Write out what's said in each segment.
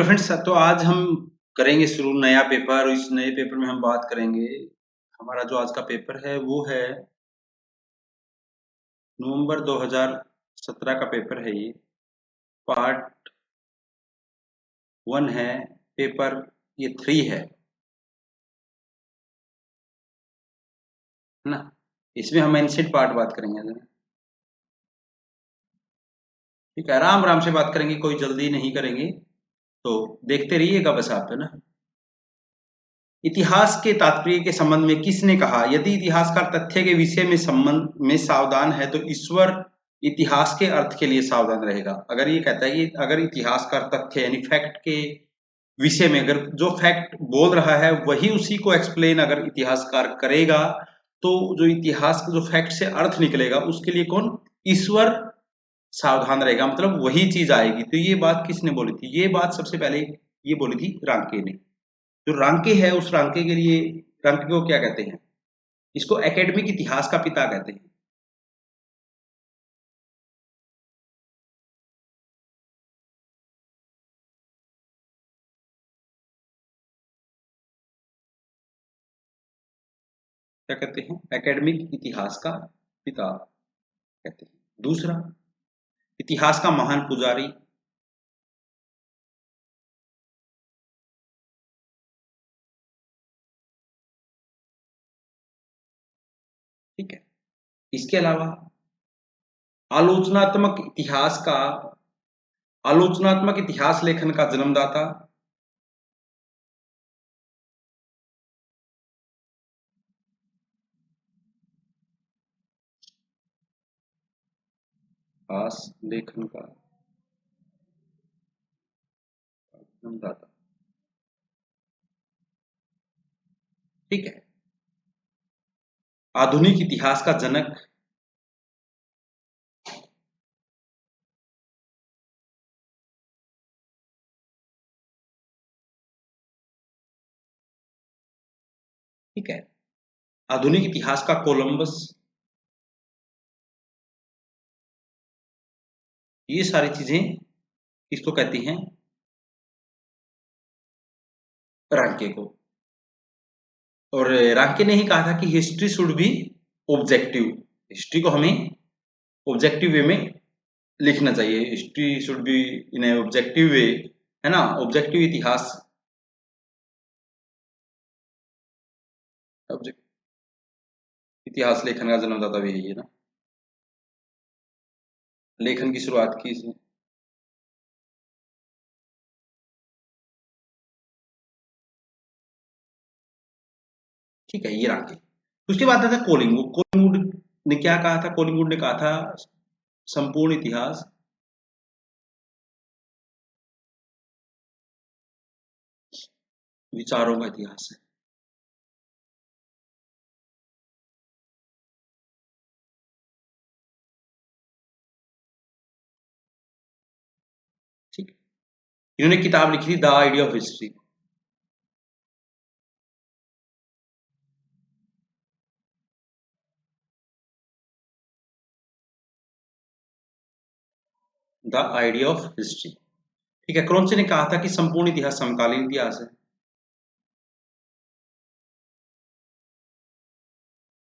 Hello friends, तो आज हम करेंगे शुरू नया पेपर। इस नए पेपर में हम बात करेंगे, हमारा जो आज का पेपर है वो है नवंबर 2017 का पेपर है। ये पार्ट 1 है, पेपर ये 3 है ना। इसमें हम एंशिएंट पार्ट बात करेंगे ना। ठीक है, आराम आराम से बात करेंगे, कोई जल्दी नहीं करेंगे, तो देखते रहिएगा बस आप, है ना। इतिहास के तात्पर्य के संबंध में किसने कहा, यदि इतिहासकार तथ्य के विषय में संबंध में सावधान है तो ईश्वर इतिहास के अर्थ के लिए सावधान रहेगा। अगर ये कहता है कि अगर इतिहासकार तथ्य यानी फैक्ट के विषय में, अगर जो फैक्ट बोल रहा है वही उसी को एक्सप्लेन अगर इतिहासकार करेगा, तो जो इतिहास का जो फैक्ट से अर्थ निकलेगा उसके लिए कौन, ईश्वर सावधान रहेगा, मतलब वही चीज आएगी। तो ये बात किसने बोली थी, ये बात सबसे पहले ये बोली थी रांके ने। जो रांके है, उस रांके के लिए, रांके को क्या कहते हैं, इसको एकेडमिक इतिहास का पिता कहते हैं। क्या कहते हैं, एकेडमिक इतिहास का पिता कहते हैं। दूसरा, इतिहास का महान पुजारी। ठीक है, इसके अलावा आलोचनात्मक इतिहास का, आलोचनात्मक इतिहास लेखन का जन्मदाता। इतिहास लेखन का जन्मदाता। ठीक है, आधुनिक इतिहास का जनक। ठीक है, आधुनिक इतिहास का कोलंबस। ये सारी चीजें किसको कहती हैं, रांके को। और रांके ने ही कहा था कि history should be objective, history को हमें ऑब्जेक्टिव वे में लिखना चाहिए। History should be in a objective way, है ना। ऑब्जेक्टिव इतिहास, ऑब्जेक्ट इतिहास लेखन का जन्मदाता भी यही है ना। लेखन की शुरुआत की इसने। ठीक है, ये रांके। उसके बाद आता था कोलिंगवुड। कोलिंगवुड ने क्या कहा था, कोलिंगवुड ने कहा था संपूर्ण इतिहास विचारों का इतिहास है। ठीक है, इन्होंने किताब लिखी थी the idea of history. The idea of history. ठीक है, क्रॉन्चे ने कहा था कि संपूर्ण इतिहास समकालीन इतिहास है।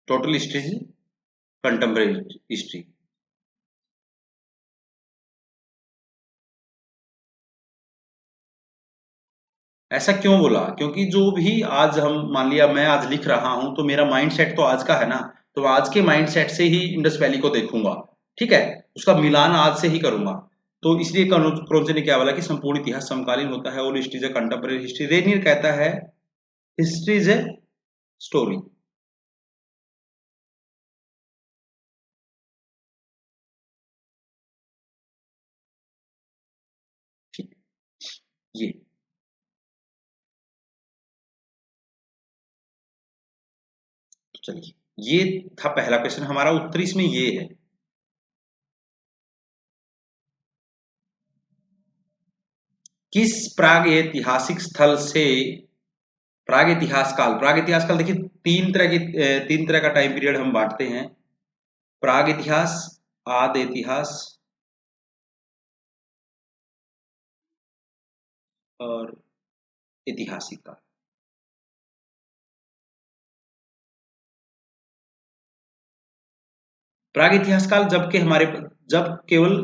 टोटल हिस्ट्री जी, कंटेम्परेरी हिस्ट्री। ऐसा क्यों बोला, क्योंकि जो भी आज हम, मान लिया मैं आज लिख रहा हूं तो मेरा माइंड सेट तो आज का है ना, तो आज के माइंड सेट से ही इंडस वैली को देखूंगा। ठीक है, उसका मिलान आज से ही करूंगा। तो इसलिए क्रोन्से ने क्या बोला कि संपूर्ण इतिहास समकालीन होता है, all history is a contemporary history. Rainier कहता है हिस्ट्री इज ए स्टोरी। ठीक, ये तो चलिए, ये था पहला क्वेश्चन हमारा। उत्तर इसमें ये है, किस प्राग ऐतिहासिक स्थल से, प्राग इतिहास काल। प्राग इतिहास काल देखिए, तीन तरह का टाइम पीरियड हम बांटते हैं। प्राग इतिहास, आदि इतिहास और ऐतिहासिक काल। प्राग इतिहास काल जब केवल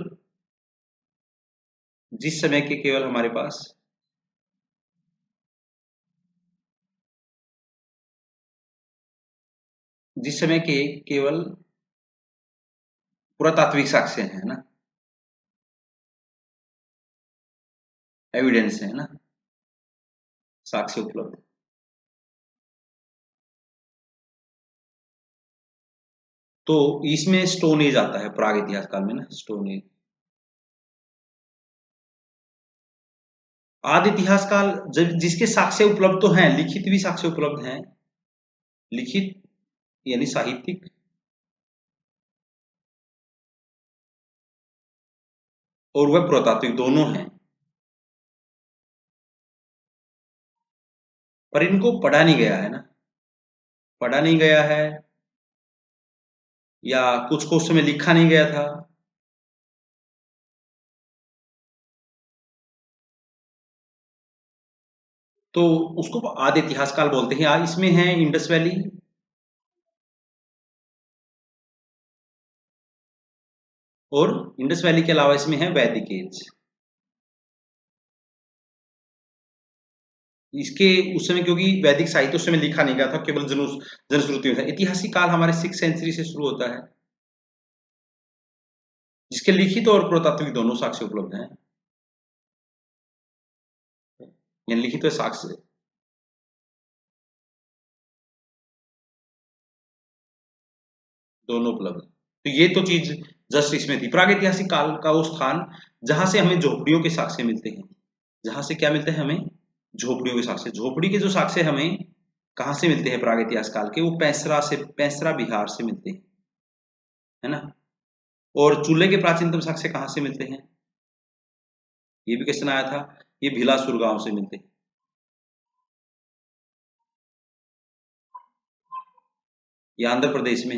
जिस समय के केवल हमारे पास जिस समय के केवल पुरातात्विक साक्ष्य है ना, एविडेंस है ना, साक्ष्य उपलब्ध। तो इसमें स्टोन एज आता है प्राग इतिहास काल में ना, स्टोन एज। आदि इतिहास काल जब जिसके साक्ष्य उपलब्ध तो हैं, लिखित भी साक्ष्य उपलब्ध हैं, लिखित यानी साहित्यिक, और वह पुरातात्विक दोनों हैं, पर इनको पढ़ा नहीं गया है ना, पढ़ा नहीं गया है, या कुछ को उस समय लिखा नहीं गया था। तो उसको आदि इतिहास काल बोलते हैं। इसमें है इंडस वैली, और इंडस वैली के अलावा इसमें है वैदिक एज। इसके उस समय क्योंकि वैदिक साहित्य उस समय लिखा नहीं गया था, केवल जनश्रुति में था। ऐतिहासिक काल हमारे 6th सेंचुरी से शुरू होता है, जिसके लिखित और पुरातात्विक दोनों साक्ष्य उपलब्ध हैं, यानी लिखित साक्ष्य दोनों उपलब्ध। तो ये तो चीज जस्ट इसमें थी। प्रागैतिहासिक काल का वो स्थान जहां से हमें झोपड़ियों के साक्ष्य मिलते हैं, जहां से क्या मिलते हैं हमें, झोपड़ियों के साक्ष्य। झोपड़ी के जो साक्ष्य हमें कहां से मिलते हैं प्रागैतिहासिक काल के, वो पैंसरा बिहार से मिलते हैं, है ना। और चूल्हे के प्राचीनतम साक्ष्य कहां से मिलते हैं, ये भी क्वेश्चन आया था, ये भिलासुर गांव से मिलते हैं, ये आंध्र प्रदेश में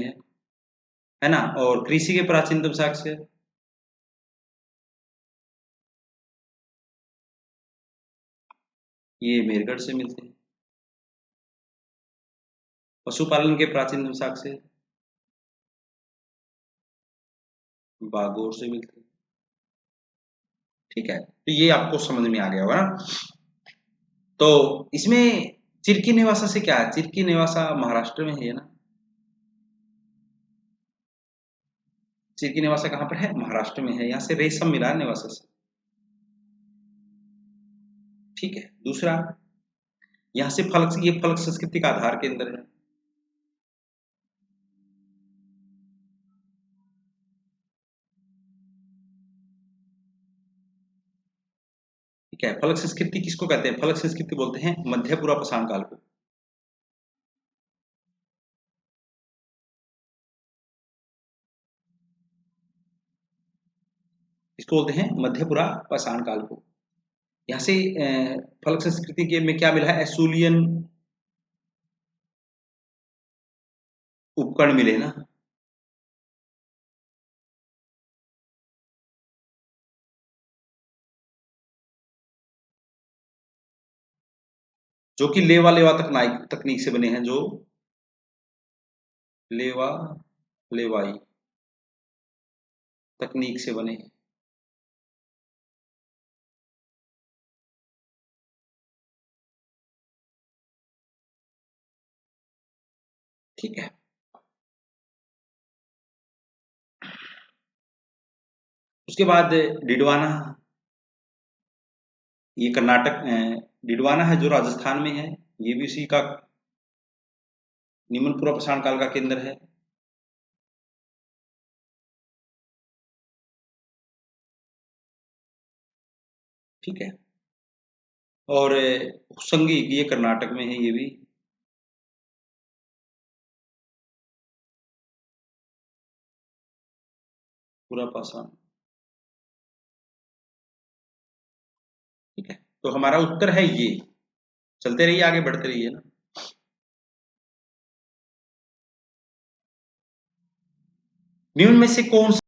है ना। और कृषि के प्राचीनतम साक्ष्य ये मेरगढ़ से मिलते हैं। पशुपालन के प्राचीनतम साक्ष्य बागोर से मिलते हैं। ठीक है, तो ये आपको समझ में आ गया होगा ना। तो इसमें चिरकी निवासा से क्या है, चिरकी निवासा महाराष्ट्र में है ना, चिरकी निवासा कहां पर है, महाराष्ट्र में है। यहाँ से रेशम मिला है निवासा से। ठीक है, दूसरा यहाँ से फल्क, ये फल्क संस्कृति का आधार केंद्र है। ठीक है, फल्क संस्कृति किसको कहते हैं, फल्क संस्कृति बोलते हैं मध्यपुरा पाषाण काल को। इसको बोलते हैं मध्यपुरा पाषाण काल को। यहाँ से फल्क संस्कृति के में क्या मिला है, एसुलियन उपकरण मिले ना, जो कि लेवा लेवा तकनीक से बने हैं, जो लेवा लेवाई तकनीक से बने हैं। ठीक है, उसके बाद डिडवाना, ये कर्नाटक, डिडवाना है जो राजस्थान में है, ये भी उसी का निम्न पूर्व पाषाण काल का केंद्र है। ठीक है, और हुसंगी ये कर्नाटक में है, ये भी। पूरा पाषाण। ठीक है, तो हमारा उत्तर है ये। चलते रहिए, आगे बढ़ते रहिए ना। निम्न में से कौन